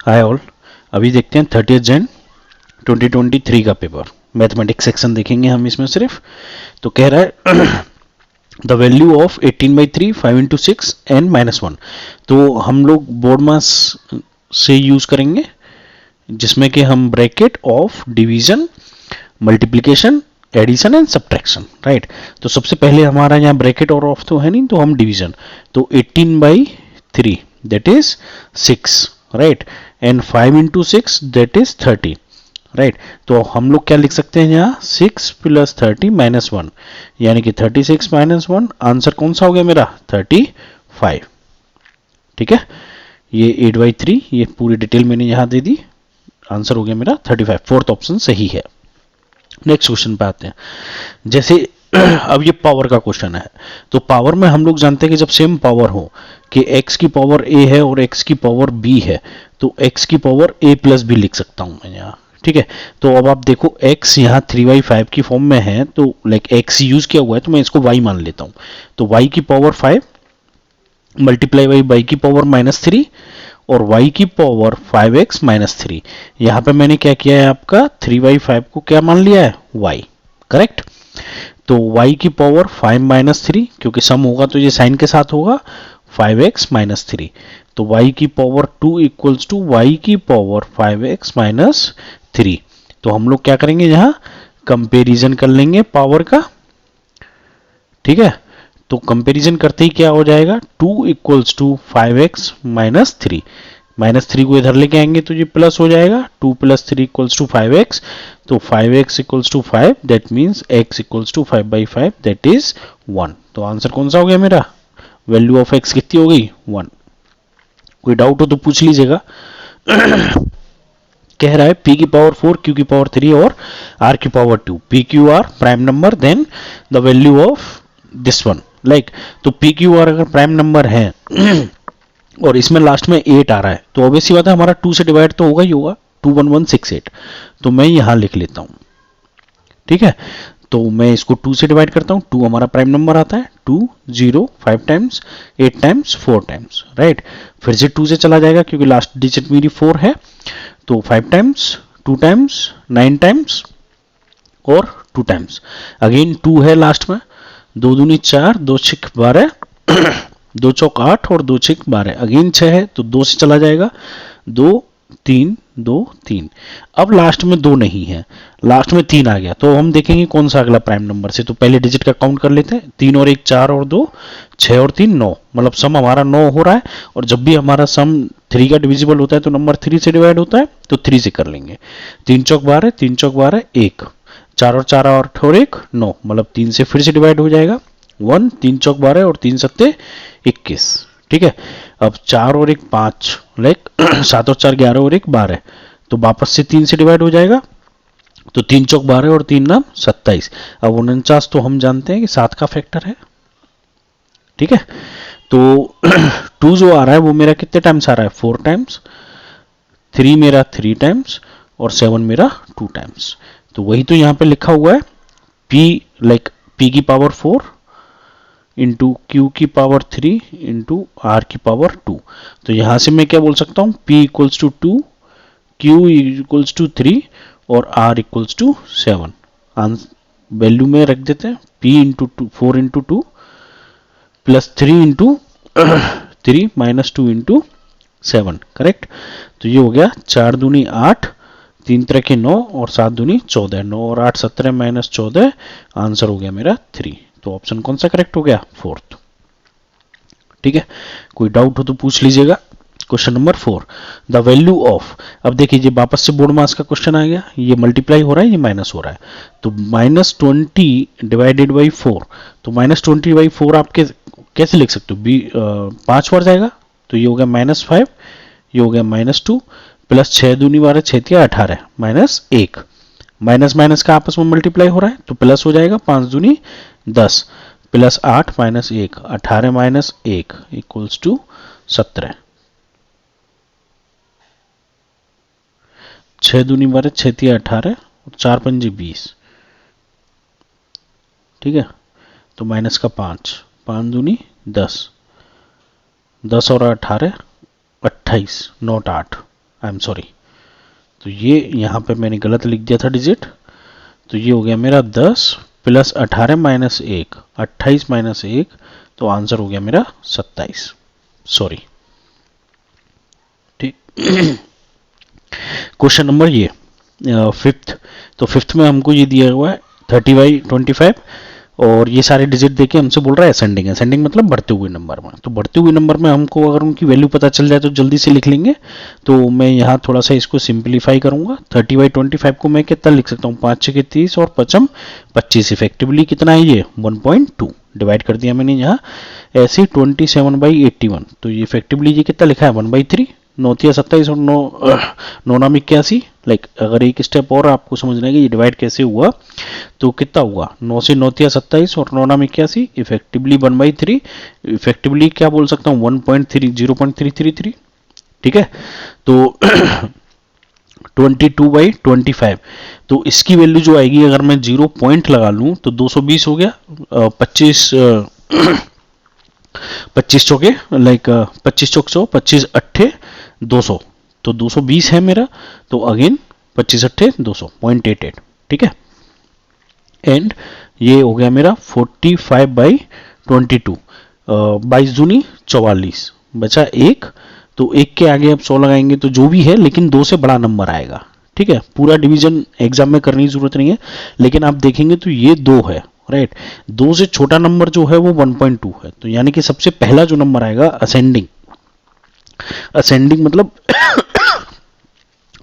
Hi all, अभी देखते हैं 30 जन 2023 का पेपर मैथमेटिक्स सेक्शन देखेंगे हम इसमें सिर्फ। तो कह रहा है the value of 18/3 5 into 6 n -1। तो हम लोग बोर्ड मास से यूज करेंगे जिसमें कि हम bracket of division, multiplication, addition and subtraction, right. तो सबसे पहले हमारा यहाँ ब्रैकेट और ऑफ तो है नहीं, तो हम डिवीजन, तो 18/3 that is 6, right, and 5 into 6 that is 30, right. तो हम लोग क्या लिख सकते हैं यहाँ 6 + 30 - 1, यानी कि 36 - 1, आंसर कौन सा हो गया मेरा 35, ठीक है। ये 8/3 ये पूरी डिटेल मैंने यहाँ दे दी, आंसर हो गया मेरा 35, फोर्थ ऑप्शन सही है। नेक्स्ट क्वेश्चन पे आते हैं। जैसे अब ये पावर का क्वेश्चन है, तो पावर में हम लोग जानते हैं कि जब सेम पावर हो कि x की पावर a है और x की पावर b है, तो x की पावर a + b लिख सकता हूं मैं यहाँ, ठीक है। तो अब आप देखो x यहाँ 3/5 की फॉर्म में है, तो लाइक x यूज किया हुआ है, तो मैं इसको y मान लेता हूं। तो y की पावर 5 मल्टीप्लाई बाई y की पावर -3 और y की पावर 5x - 3। यहां पे मैंने क्या किया है, आपका 3/5 को क्या मान लिया है y, करेक्ट। तो y की पावर 5 - 3, क्योंकि सम होगा तो ये साइन के साथ होगा 5x - 3। तो y की पावर 2 इक्वल्स टू y की पावर 5x - 3। तो हम लोग क्या करेंगे, यहाँ कंपेरिजन कर लेंगे पावर का, ठीक है। तो कंपैरिजन करते ही क्या हो जाएगा, 2 इक्वल्स टू 5x - 3, -3 को इधर लेके आएंगे तो ये प्लस हो जाएगा, 2 + 3 इक्वल्स टू 5x। तो 5x equals to 5, that means x equals to 5/5 that is 1। तो आंसर कौन सा हो गया मेरा, वैल्यू ऑफ x कितनी हो गई 1। कोई डाउट हो तो पूछ लीजिएगा। कह रहा है p की पावर 4, q की पावर 3 और r की power 2, p q r prime number, then the value of this one, like. तो p q r अगर प्राइम नंबर है और इसमें लास्ट में 8 आ रहा है, तो ऑब्वियसली बात है हमारा 2 से डिवाइड तो होगा ही होगा, 21168। तो मैं यहां लिख लेता हूं, ठीक है। तो मैं इसको 2 से डिवाइड करता हूं, 2 हमारा प्राइम नंबर आता है, 2 0 5 टाइम्स 8 टाइम्स 4 टाइम्स, राइट। फिर से 2 से चला जाएगा क्योंकि लास्ट डिजिट मेरी 4 है, तो 5 टाइम्स 2 टाइम्स 9 टाइम्स और 2 टाइम्स, अगेन 2 है लास्ट में, 2 दूनी 4, 2 6 12, 2 चौक 8 और 2 6 12, अगेन 6 है तो 2 से चला जाएगा, 2 3 2 3। अब लास्ट में 2 नहीं है, लास्ट में 3 आ गया, तो हम देखेंगे कौन सा अगला प्राइम नंबर से। तो पहले डिजिट का काउंट कर लेते हैं, 3 और 1 4 और 2 6 और 3 9, मतलब सम हमारा 9 हो रहा है। और जब भी हमारा सम 3 का डिविजिबल होता है तो नंबर 3 से डिवाइड होता है, तो 3 से कर लेंगे। 3 चौक 12, 3 चौक 12 1, 4 और 4 और 1 9, मतलब 3 से फिर से डिवाइड हो जाएगा 1, 3 चौक 12 और 3 सत्ते 21, ठीक है। अब 4 और 1 5, लाइक 7 और 4 11 और 1 12, तो वापस से 3 से डिवाइड हो जाएगा, तो 3 चौक 12 और 3 नाम 27। अब 49 तो हम जानते हैं कि 7 का फैक्टर है, ठीक है। तो 2 जो आ रहा है वो मेरा कितने टाइम्स आ रहा है 4 टाइम्स, 3 मेरा 3 टाइम्स और 7 मेरा 2 टाइम्स। तो वही तो यहाँ पे लिखा हुआ है, p लाइक p की पावर 4 इंटू क्यू की पावर 3 इंटू आर की पावर 2। तो यहां से मैं क्या बोल सकता हूं, p equals to 2, q equals to 3 और r इक्वल्स टू 7। वैल्यू में रख देते हैं, p into 4 into 2 plus 3 into 3 minus 2 into 7, correct. तो ये हो गया 4 दूनी 8, 3 तरह के 9 और 7 दूनी 14, 9 और 8 17 माइनस 14, आंसर हो गया मेरा 3। तो ऑप्शन कौन सा करेक्ट हो गया, फोर्थ, ठीक है। कोई डाउट हो तो पूछ लीजिएगा। Question number 4, the value of, अब देखिए वापस से बोर्ड मास का क्वेश्चन आ गया, ये मल्टीप्लाई हो रहा है, ये माइनस हो रहा है, तो -20 डिवाइडेड बाई 4, तो -20/4 आप कैसे लिख सकते हो, 5 बार जाएगा, तो ये हो गया -5, ये हो गया -2 प्लस 6 दूनी 12 6 18 -1, माइनस माइनस का आपस में मल्टीप्लाई हो रहा है तो प्लस हो जाएगा, 5 दूनी 10 plus 8 minus 1 18 minus 1 equals to 17, 6 दूनी 12 6 18 और 4 पंजे 20, ठीक है। तो माइनस का 5 5 दूनी 10 10 और 18 28 नोट 8, आई एम सॉरी, तो ये यहाँ पे मैंने गलत लिख दिया था डिजिट, तो ये हो गया मेरा 10 प्लस 18 माइनस 1, 28 माइनस 1, तो आंसर हो गया मेरा 27, सॉरी, ठीक। क्वेश्चन नंबर ये फिफ्थ, तो फिफ्थ में हमको ये दिया हुआ है 30/25 और ये सारे डिजिट देके हमसे बोल रहा है असेंडिंग, असेंडिंग मतलब बढ़ते हुए नंबर में, तो बढ़ते हुए नंबर में हमको अगर उनकी वैल्यू पता चल जाए तो जल्दी से लिख लेंगे। तो मैं यहाँ थोड़ा सा इसको सिंप्लीफाई करूंगा। 30/25 को मैं कितना लिख सकता हूँ, 5 6 30 और 5 25, इफेक्टिवली कितना है ये 1.2, डिवाइड कर दिया मैंने यहाँ ऐसे 27/81, तो ये इफेक्टिवली ये कितना लिखा है 1/3, 9×27 और 9×9 81, लाइक अगर एक स्टेप और आपको समझना है कि ये डिवाइड कैसे हुआ तो कितना हुआ, 9 से 9×27 और 9×81, इफेक्टिवली 1/3, इफेक्टिवली क्या बोल सकता हूँ 1.3 0.333, ठीक है। तो 22/25, तो इसकी वैल्यू जो आएगी अगर मैं 0 पॉइंट लगा लूं तो 220 हो गया, 25 25 चौके लाइक 25 चौक 100, 25 अट्ठे 200, तो 220 है मेरा, तो अगेन 25 अट्ठे 200, 0.88, ठीक है। एंड ये हो गया मेरा 45/22, 22 दूनी 44, बचा एक, तो एक के आगे अब 100 लगाएंगे तो जो भी है लेकिन 2 से बड़ा नंबर आएगा, ठीक है। पूरा डिवीजन एग्जाम में करने की जरूरत नहीं है, लेकिन आप देखेंगे तो ये 2 है, राइट। 2 से छोटा नंबर जो है वो 1.2 है, तो यानी कि सबसे पहला जो नंबर आएगा असेंडिंग, असेंडिंग मतलब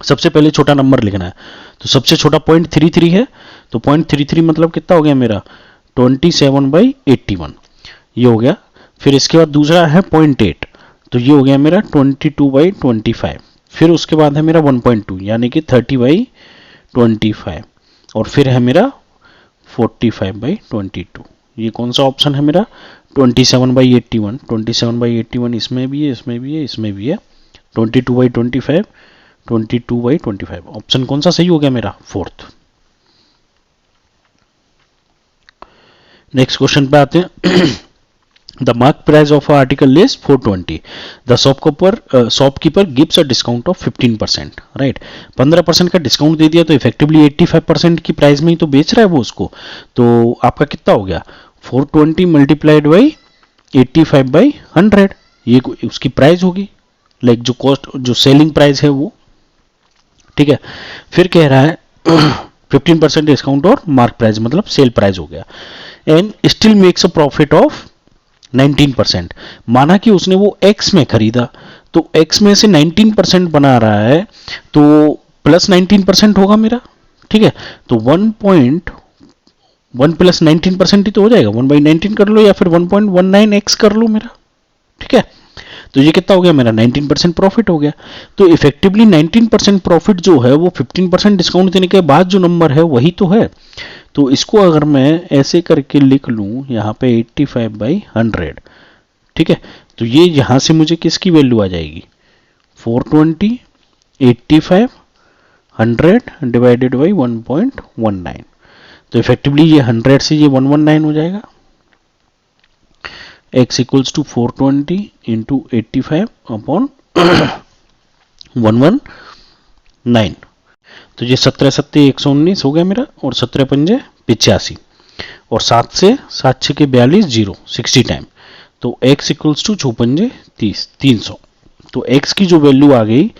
सबसे पहले छोटा नंबर लिखना है, तो सबसे छोटा 0.33 है, तो 0.33 मतलब कितना हो गया मेरा 27/81, ये हो गया। फिर इसके बाद दूसरा है 0.8, तो ये हो गया मेरा 22/25, फिर उसके बाद है मेरा 1.2 यानी कि 30/25, और फिर है मेरा 45/22, ये कौन सा ऑप्शन है मेरा 27/81, 27/81 इसमें भी है, इसमें भी है, इसमें भी है, 22/25, 22/25, ऑप्शन कौन सा सही हो गया मेरा, फोर्थ। नेक्स्ट क्वेश्चन पे आते हैं। The mark price of article is 420, the shopkeeper gives a discount of 15%, right. 15% का डिस्काउंट दे दिया तो इफेक्टिवली 85% की प्राइस में ही तो बेच रहा है वो उसको, तो आपका कितना हो गया 420 मल्टीप्लाइड बाई 85/100, ये उसकी प्राइस होगी, लाइक जो कॉस्ट जो सेलिंग प्राइस है वो, ठीक है। फिर कह रहा है 15% डिस्काउंट और मार्क प्राइस मतलब सेल प्राइस हो गया, and still makes a profit of 19%, माना कि उसने वो x में खरीदा, तो x में से 19% बना रहा है, तो प्लस 19% होगा मेरा, ठीक है। तो 1.1 प्लस 19% ही तो हो जाएगा, 1/19 कर लो या फिर 1.19x कर लो मेरा, ठीक है। तो ये कितना हो गया मेरा 19% प्रॉफिट हो गया, तो इफेक्टिवली 19% प्रॉफिट जो है वो 15% डिस्काउंट देने के बाद जो नंबर है वही तो है, तो इसको अगर मैं ऐसे करके लिख लूं यहाँ पे 85/100, ठीक है, तो ये यहां से मुझे किसकी वैल्यू आ जाएगी 420 85 100 डिवाइडेड बाई 1.19, तो इफेक्टिवली ये 100 से ये 119 हो जाएगा, x equals to 420 into 85 upon 119, तो ये 17 7 119 हो गया मेरा, और 17 पंजे 85, और 7 से 7 6 के 42 0 60 टाइम, तो x इक्वल्स टू 6 पंजे 30 300, तो x की जो वैल्यू आ गई,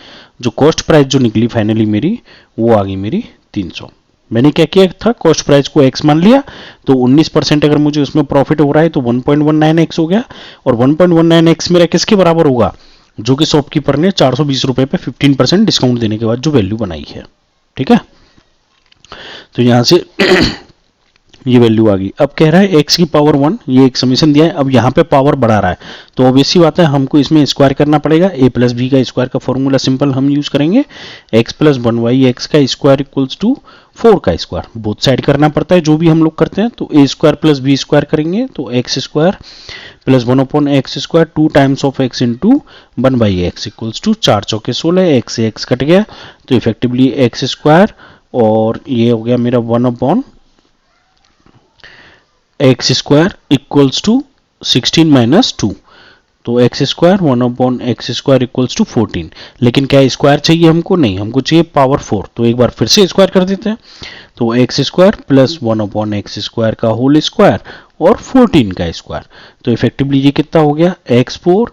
जो कॉस्ट प्राइस जो निकली फाइनली मेरी, वो आ गई मेरी 300। मैंने क्या किया था, कॉस्ट प्राइस को x मान लिया, तो 19% अगर मुझे उसमें प्रॉफिट हो रहा है तो 1.19x हो गया, और 1.19x मेरा किसके बराबर होगा, जो कि शॉपकीपर ने 420 रुपए पे 15% डिस्काउंट देने के बाद जो वैल्यू बनाई है, ठीक है। तो यहां से ये वैल्यू आ गई। अब कह रहा है x की पावर 1, ये एक समीशन दिया है, अब यहाँ पे पावर बढ़ा रहा है, तो ऑब्वियसली बात है हमको इसमें स्क्वायर करना पड़ेगा, a प्लस बी का स्क्वायर का फॉर्मूला सिंपल हम यूज करेंगे, x प्लस 1y x का स्क्वायर इक्वल्स टू 4 का स्क्वायर, बोथ साइड करना पड़ता है जो भी हम लोग करते हैं, तो a square plus B square करेंगे तो x square plus 1 upon x square 2 times of x into 1/x equals to 4 चौके 16, x से x कट गया, तो इफेक्टिवली x स्क्वायर, और ये हो गया मेरा 1 upon x square equals to 16 minus 2, तो x square 1/x² equals to 14। लेकिन क्या स्क्वायर चाहिए हमको? नहीं, हमको चाहिए पावर 4। तो एक बार फिर से स्क्वायर कर देते हैं। तो एक्स स्क्वायर प्लस 1/x² का होल स्क्वायर और 14 का स्क्वायर। तो इफेक्टिवली ये कितना हो गया? x4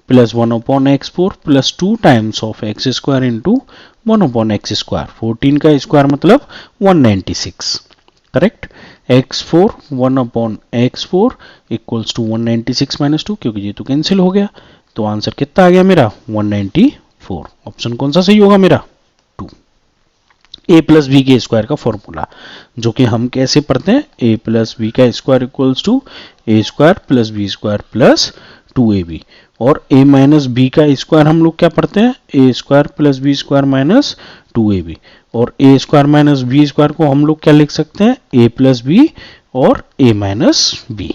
plus 1/x4 plus 2 times of x square into 1/x²। 14 का स्क्वायर मतलब 196। Correct. x4 1/x4 equals to 196 minus 2, क्योंकि ये तो कैंसिल हो गया। तो आंसर कितना आ गया मेरा? 194। ऑप्शन कौन सा सही होगा मेरा? 2। a प्लस बी के स्क्वायर का फॉर्मूला, जो कि हम कैसे पढ़ते हैं? a प्लस बी का square equals to A square plus B square plus 2ab। और a माइनस बी का स्क्वायर हम लोग क्या पढ़ते हैं? A square plus B square minus 2ab। और A square minus B square को हम लोग क्या लिख सकते हैं? ए प्लस बी और ए माइनस बी।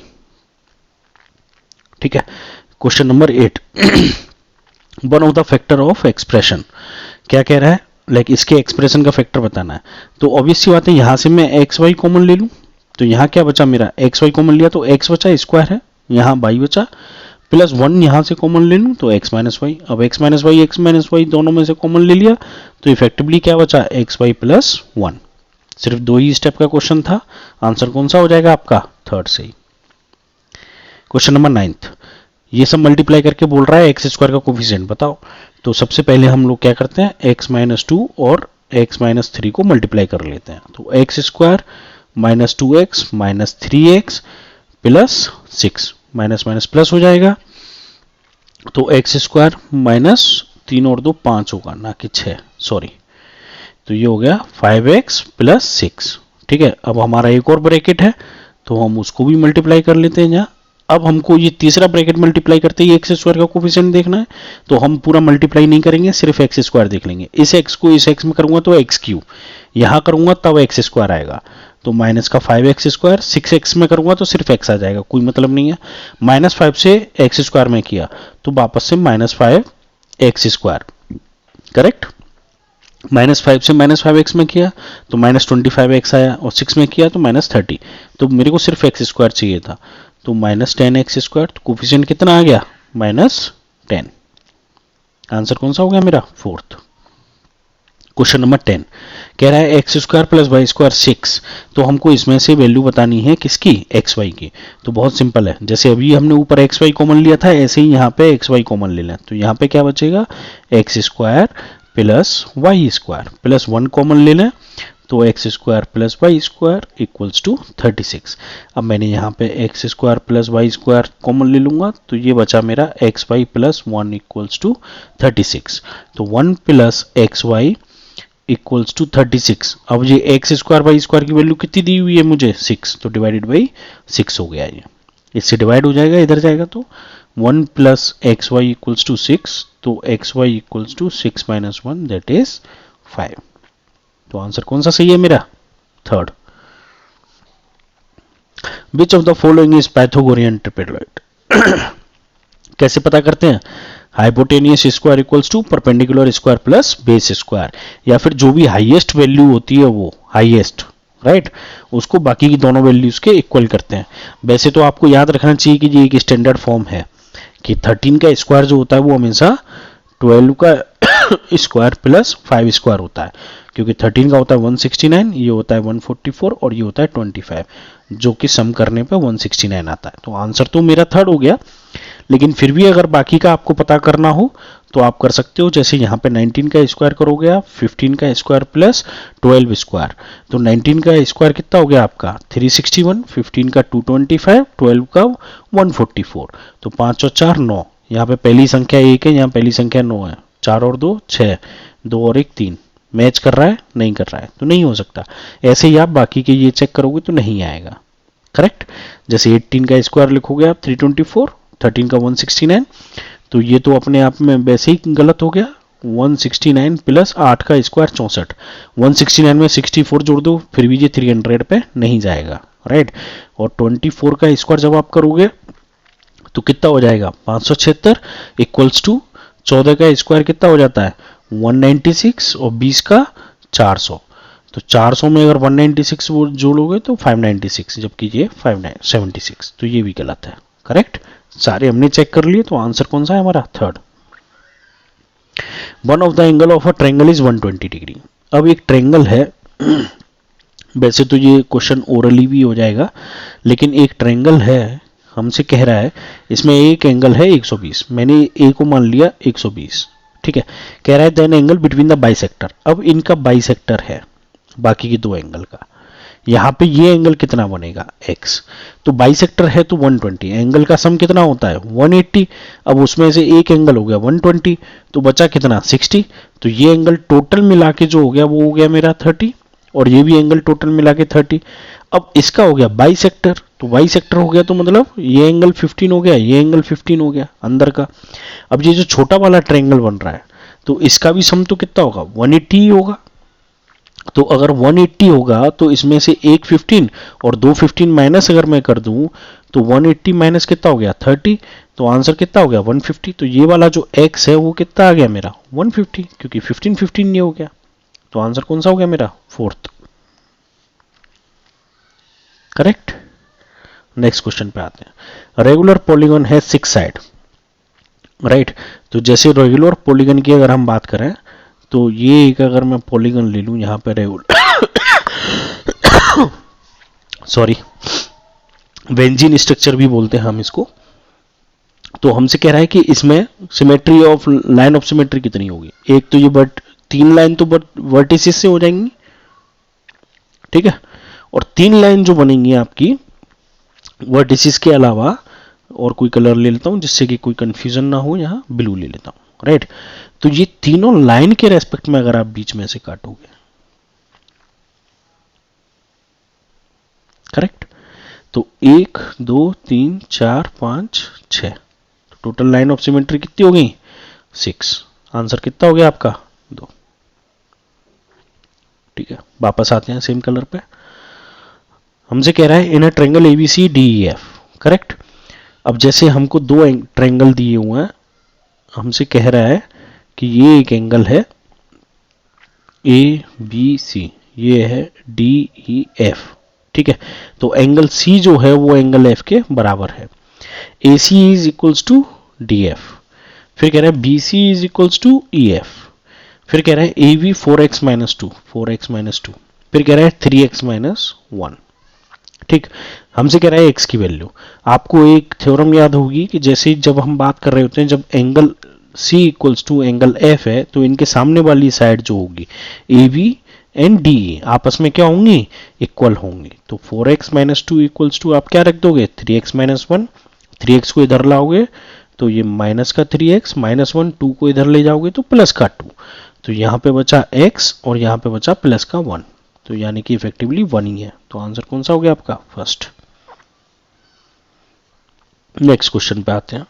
ठीक है। Question number 8, one of the factor of expression. क्या कह रहा है? लाइक इसके एक्सप्रेशन का फैक्टर बताना है। तो ऑब्वियस सी बात है, यहां से मैं एक्स वाई कॉमन ले लूं। तो यहां क्या बचा मेरा? एक्स वाई कॉमन लिया तो एक्स बचा, स्क्वायर है, यहां वाई बचा, प्लस 1 यहां से कॉमन ले लूं तो एक्स माइनस वाई। अब एक्स माइनस वाई दोनों में से कॉमन ले लिया तो इफेक्टिवली क्या बचा? X y plus 1। सिर्फ 2 ही स्टेप का क्वेश्चन था। आंसर कौन सा हो जाएगा आपका? थर्ड से ही। क्वेश्चन नंबर 9, ये सब मल्टीप्लाई करके बोल रहा है एक्स स्क्वायर का कोफिशिएंट बताओ। तो सबसे पहले हम लोग क्या करते हैं? एक्स माइनस 2 और एक्स माइनस 3 को मल्टीप्लाई कर लेते हैं। तो x square minus 2x minus 3x plus 6, minus minus plus हो जाएगा। तो एक्स स्क्वायर माइनस 3 और 2 5 होगा, ना कि 6, सॉरी। तो ये हो गया 5x प्लस 6। ठीक है। अब हमारा एक और ब्रैकेट है तो हम उसको भी मल्टीप्लाई कर लेते हैं। यहाँ अब हमको ये तीसरा ब्रैकेट मल्टीप्लाई करते ही एक्स स्क्वायर का कोफिशिएंट देखना है। तो हम पूरा मल्टीप्लाई नहीं करेंगे, सिर्फ एक्स स्क्वायर देख लेंगे। इस एक्स को इस एक्स में करूंगा तो एक्स क्यू, यहां करूंगा तब एक्स स्क्वायर आएगा। तो माइनस का 5x स्क्वायर, 6x में करूंगा तो सिर्फ x आ जाएगा, कोई मतलब नहीं है। -5 से एक्स स्क्वायर में किया तो वापस से -5x स्क्वायर। करेक्ट। -5 से -5x में किया तो -25x आया, और 6 में किया तो -30। तो मेरे को सिर्फ एक्स स्क्वायर चाहिए था, तो -10x स्क्वायर। तो कोफिशिएंट कितना आ गया? -10। आंसर कौन सा हो गया मेरा? फोर्थ। क्वेश्चन नंबर 10 कह रहा है x square plus y square 6। तो हमको इसमें से वैल्यू बतानी है किसकी? एक्स वाई की। तो बहुत सिंपल है, जैसे अभी हमने ऊपर एक्स वाई कॉमन लिया था, ऐसे ही यहाँ पे एक्स वाई कॉमन ले लें। तो यहाँ पे क्या बचेगा? X square plus y square plus 1 common ले लें तो x square plus y square equals to 36। अब मैंने यहाँ पे x square plus y square common ले लूंगा तो ये बचा मेरा x y plus 1 equals to 36। तो 1 plus x y equals to 36। अब ये एक्स स्क्वायर वाई स्क्वायर की वैल्यू कितनी दी हुई है मुझे? 6, तो डिवाइडेड बाई 6 हो गया। ये इससे डिवाइड हो जाएगा, इधर जाएगा तो 1 plus x y equals to 6। तो x y equals to 6 minus 1 that is 5। तो आंसर कौन सा सही है मेरा? Third. Which of the following is Pythagorean triplet? कैसे पता करते हैं? Hypotenuse square equals to perpendicular square plus base square, या फिर जो भी हाईएस्ट वैल्यू होती है वो हाईएस्ट, राइट, उसको बाकी की दोनों वैल्यूज के इक्वल करते हैं। वैसे तो आपको याद रखना चाहिए कि ये एक स्टैंडर्ड फॉर्म है कि 13 का स्क्वायर जो होता है वो हमेशा 12 का स्क्वायर प्लस 5 स्क्वायर होता है, क्योंकि 13 का होता है 169, ये होता है 144 और ये होता है 25, जो कि सम करने पे 169 आता है। तो आंसर तो मेरा थर्ड हो गया। लेकिन फिर भी अगर बाकी का आपको पता करना हो तो आप कर सकते हो। जैसे यहाँ पे 19 का स्क्वायर करोगे आप, 15 का स्क्वायर प्लस 12 स्क्वायर। तो 19 का स्क्वायर कितना हो गया आपका? 361, 15 का 225, 12 का 144। तो 5 और 4 9। यहाँ पे पहली संख्या 1 है, यहाँ पहली संख्या 9 है। 4 और 2 6, 2 और 1 3। मैच कर रहा है? नहीं कर रहा है, तो नहीं हो सकता। ऐसे ही आप बाकी के ये चेक करोगे तो नहीं आएगा। करेक्ट। जैसे 18 का स्क्वायर लिखोगे आप 324, 13 का 169, तो ये तो अपने आप में वैसे ही गलत हो गया। 169 प्लस 8 का स्क्वायर 64, 169 में 64 जोड़ दो फिर भी ये 300 पे नहीं जाएगा, राइट। और 24 का स्क्वायर जब आप करोगे तो कितना हो जाएगा? 576 इक्वल्स टू 14 का स्क्वायर कितना हो जाता है? 196 और 20 का 400। तो 400 में अगर 196 जोड़ोगे तो 596, जबकि ये 576, तो ये भी गलत है। करेक्ट। सारे हमने चेक कर लिए, तो आंसर कौन सा है हमारा? Third. One of the angle of a triangle is 120 degree. अब एक ट्रायंगल है, वैसे तो ये क्वेश्चन ओरली भी हो जाएगा, लेकिन एक ट्रायंगल है, हमसे कह रहा है इसमें एक एंगल है 120, मैंने ए को मान लिया 120, ठीक है। कह रहा है then angle between the bisector. अब इनका बाइसेक्टर है बाकी के दो एंगल का, यहाँ पे ये एंगल कितना बनेगा? x। तो बाइसेक्टर है तो 120, एंगल का सम कितना होता है? 180। अब उसमें से एक एंगल हो गया 120, तो बचा कितना? 60। तो ये एंगल टोटल मिला के जो हो गया वो हो गया मेरा 30, और ये भी एंगल टोटल मिला के 30। अब इसका हो गया बाइसेक्टर, तो बाइसेक्टर हो गया तो मतलब ये एंगल 15 हो गया, ये एंगल 15 हो गया अंदर का। अब ये जो छोटा वाला ट्रायंगल बन रहा है, तो इसका भी सम तो कितना होगा? 180 ही होगा। तो अगर 180 होगा तो इसमें से एक 15 और दो 15 माइनस अगर मैं कर दूं, तो 180 माइनस कितना हो गया? 30। तो आंसर कितना हो गया? 150। तो ये वाला जो x है वो कितना आ गया मेरा? 150, क्योंकि 15 15 ये हो गया। तो आंसर कौन सा हो गया मेरा? फोर्थ। करेक्ट। नेक्स्ट क्वेश्चन पे आते हैं। रेगुलर पॉलीगन है 6 साइड, राइट। तो जैसे रेगुलर पॉलीगन की अगर हम बात करें, तो ये एक अगर मैं पॉलीगन ले लूं यहाँ पे रेगुलर सॉरी, वेंजिन स्ट्रक्चर भी बोलते हैं हम इसको। तो हमसे कह रहा है कि इसमें symmetry of line of symmetry कितनी होगी? एक तो ये बट 3 लाइन तो वर्टिसेस से हो जाएंगी, ठीक है, और 3 लाइन जो बनेंगी आपकी वर्टिसेस के अलावा, और कोई कलर ले लेता हूं जिससे कि कोई कंफ्यूजन ना हो, यहां ब्लू ले लेता हूं, राइट। तो ये तीनों लाइन के रेस्पेक्ट में अगर आप बीच में से काटोगे, करेक्ट, तो 1 2 3 4 5 6, तो टोटल लाइन ऑफ सिमेट्री कितनी हो गई? 6। आंसर कितना हो गया आपका? 2। ठीक है, वापस आते हैं सेम कलर पे। हमसे कह रहा है in a triangle ABC DEF, correct. अब जैसे हमको दो ट्रायंगल दिए हुए हैं, हमसे कह रहा है कि ये एक एंगल है ए बी सी, ये है डी ई एफ, ठीक है। तो एंगल सी जो है वो एंगल एफ के बराबर है। A C is equals to D F, फिर कह रहा है B C is equals to E F, फिर कह रहा है A B 4x minus 2, 4x minus 2, फिर कह रहा है 3x माइनस 1, ठीक। हमसे कह रहा है x की वैल्यू। आपको एक थ्योरम याद होगी कि जैसे जब हम बात कर रहे होते हैं, जब angle C equals to angle F है, तो इनके सामने वाली साइड जो होगी AB एंड DE आपस में क्या होंगी? इक्वल होंगी। तो 4x माइनस 2 इक्वल्स टू आप क्या रख दोगे? 3x माइनस 1, 3x को इधर लाओगे तो ये माइनस का 3x माइनस 1, 2 को इधर ले जाओगे तो प्लस का 2, तो यहाँ पे बचा x और यहाँ पे बचा प्लस का 1, तो यानी कि इफेक्टिवली 1 ही है। तो आंसर कौन सा हो गया आपका? फर्स्ट। नेक्स्ट क्वेश्चन पे आते हैं।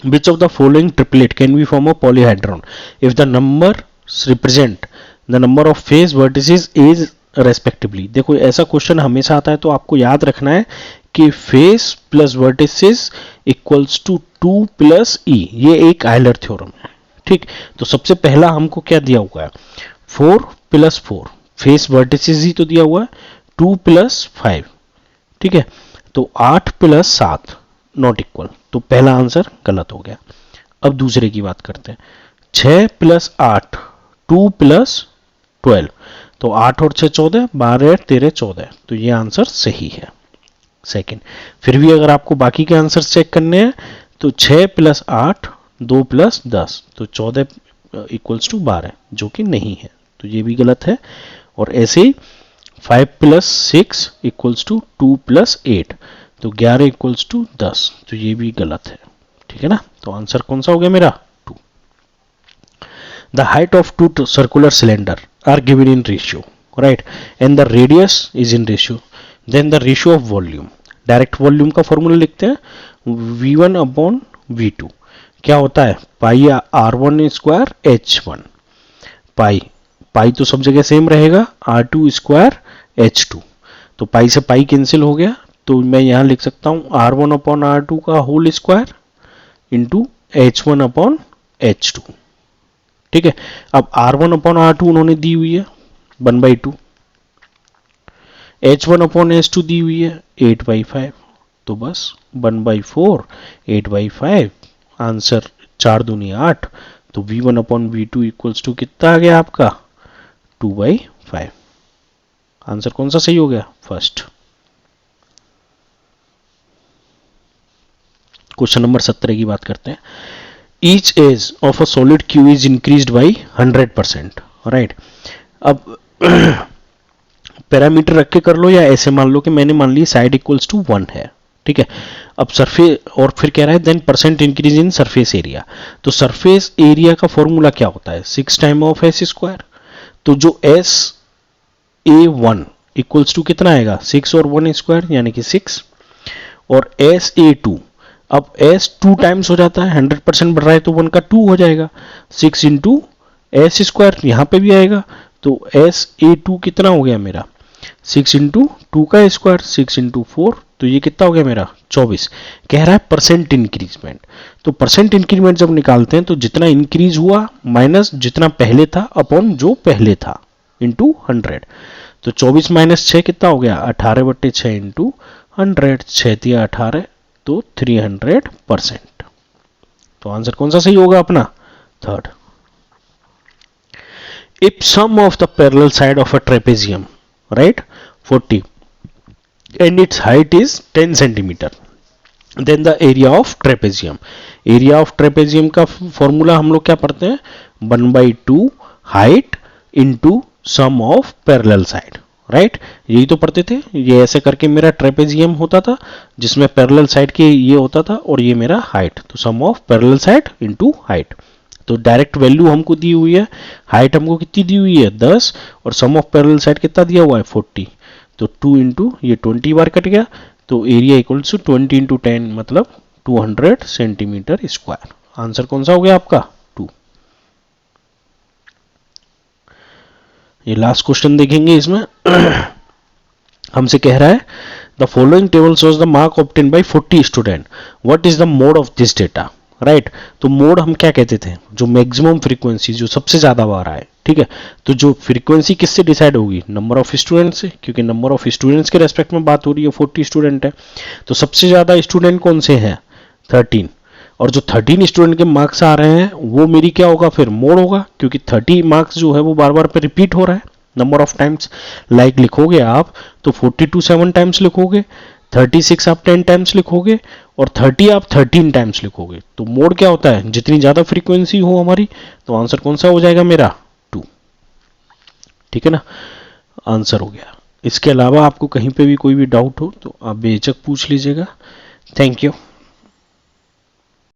Which of the following triplet can we form a polyhedron if the numbers represent the number of face vertices is respectively? देखो ऐसा क्वेश्चन हमेशा आता है, तो आपको याद रखना है कि face plus vertices equals to 2 plus E, ये एक आयलर थ्योरम है, ठीक। तो सबसे पहला हमको क्या दिया हुआ है? 4 प्लस 4, फेस वर्टिसेस ही तो दिया हुआ है, 2 प्लस 5, ठीक है। तो 8 प्लस 7 नॉट इक्वल, तो पहला आंसर गलत हो गया। अब दूसरे की बात करते हैं। 6 प्लस 8, 2 प्लस 12, तो 8 और 6 14, 12 13 14, तो ये आंसर सही है, सेकंड। फिर भी अगर आपको बाकी के आंसर चेक करने हैं, तो 6 प्लस 8, 2 प्लस 10, तो 14 इक्वल्स टू 12, जो कि नहीं है, तो ये भी गलत है। और ऐसे ही 5 प्लस 6 इक्वल्स टू 2 प्लस 8, तो 11 इक्वल्स टू 10, तो ये भी गलत है, ठीक है ना। तो आंसर कौन सा हो गया मेरा? 2। The height of 2 circular cylinder are given in ratio, right, and the radius is in ratio, then the ratio of volume. Direct volume का फॉर्मूला लिखते हैं, v1 अपॉन v2 क्या होता है? पाई r1 स्क्वायर h1, पाई तो सब जगह सेम रहेगा, r2 स्क्वायर h2, तो पाई से पाई कैंसिल हो गया, तो मैं यहां लिख सकता हूं r1 अपॉन r2 का whole square into h1 upon h2, ठीक है। अब r1 अपॉन r2 उन्होंने दी हुई है 1/2, h1 अपॉन h2 दी हुई है 8/5, तो बस 1/4, 8/5, आंसर 4 दूनी 8, तो V1/V2 इक्वल्स टू कितना आ गया आपका 2/5। आंसर कौन सा सही हो गया? फर्स्ट। क्वेश्चन नंबर 17 की बात करते हैं। Each edge of a solid cube is increased by 100%, right. अब पैरामीटर रख के कर लो या ऐसे मान लो कि मैंने मान ली साइड इक्वल्स टू 1 है, ठीक है। अब सरफेस, और फिर कह रहा है then percent increase in surface area. तो सरफेस एरिया का फॉर्मूला क्या होता है? 6 टाइम ऑफ एस स्क्वायर। तो जो एस A1 इक्वल्स टू कितना आएगा? 6 और 1 स्क्वायर यानी कि 6, और एस A2, अब एस 2 टाइम्स हो जाता है, 100% बढ़ रहा है तो 1 का 2 हो जाएगा, 6 इंटू एस स्क्वायर यहां पे भी आएगा, तो एस A2 कितना हो गया मेरा? 6 इंटू 2 का स्क्वायर, 6 इंटू 4, तो ये कितना हो गया मेरा? 24। कह रहा है परसेंट इंक्रीजमेंट। तो परसेंट इंक्रीमेंट जब निकालते हैं तो जितना इंक्रीज हुआ माइनस जितना पहले था अपॉन जो पहले था इंटू 100। तो 24 माइनस 6 कितना हो गया? 18/6 इंटू 100, 6 दिया 18, तो 300%। तो आंसर कौन सा सही होगा अपना? Third. If sum of the parallel side of a trapezium, right, 40, and its height is 10 centimeter, then the area of trapezium. area of trapezium का फॉर्मूला हम लोग क्या पढ़ते हैं? 1/2 height into sum of parallel side, right. यही तो पढ़ते थे। ये ऐसे करके मेरा ट्रेपेजियम होता था जिसमें पैरेलल साइड के ये होता था और ये मेरा हाइट, तो sum of parallel side into height. तो डायरेक्ट वैल्यू हमको दी हुई है, हाइट हमको कितनी दी हुई है? 10, और सम ऑफ पैरेलल साइड कितना दिया हुआ है? 40। तो 2 इंटू ये 20 बार कट गया, तो एरिया इक्वल्स टू 20 इंटू 10 मतलब 200 सेंटीमीटर स्क्वायर। आंसर कौन सा हो गया आपका? 2। ये लास्ट क्वेश्चन देखेंगे इसमें। हमसे कह रहा है the following table shows the mark obtain bye 40 student, what is the mode of this data, right. तो मोड हम क्या कहते थे? जो मैक्सिमम फ्रीक्वेंसी, जो सबसे ज्यादा बार आए, ठीक है। तो जो फ्रीक्वेंसी किससे डिसाइड होगी? नंबर ऑफ स्टूडेंट से, क्योंकि नंबर ऑफ स्टूडेंट्स के रेस्पेक्ट में बात हो रही है, 40 स्टूडेंट है। तो सबसे ज्यादा स्टूडेंट कौन से हैं? 13। और जो 13 स्टूडेंट के मार्क्स आ रहे हैं वो मेरी क्या होगा? फिर मोड होगा, क्योंकि 30 मार्क्स जो है वो बार बार पे रिपीट हो रहा है नंबर ऑफ टाइम्स। लाइक लिखोगे आप तो 42 7 टाइम्स लिखोगे, 36 आप 10 टाइम्स लिखोगे, और 30 आप 13 टाइम्स लिखोगे। तो मोड क्या होता है? जितनी ज्यादा फ्रीक्वेंसी हो हमारी, तो आंसर कौन सा हो जाएगा मेरा? 2। ठीक है ना, आंसर हो गया। इसके अलावा आपको कहीं पे भी कोई भी डाउट हो तो आप बेझिझक पूछ लीजिएगा। Thank you.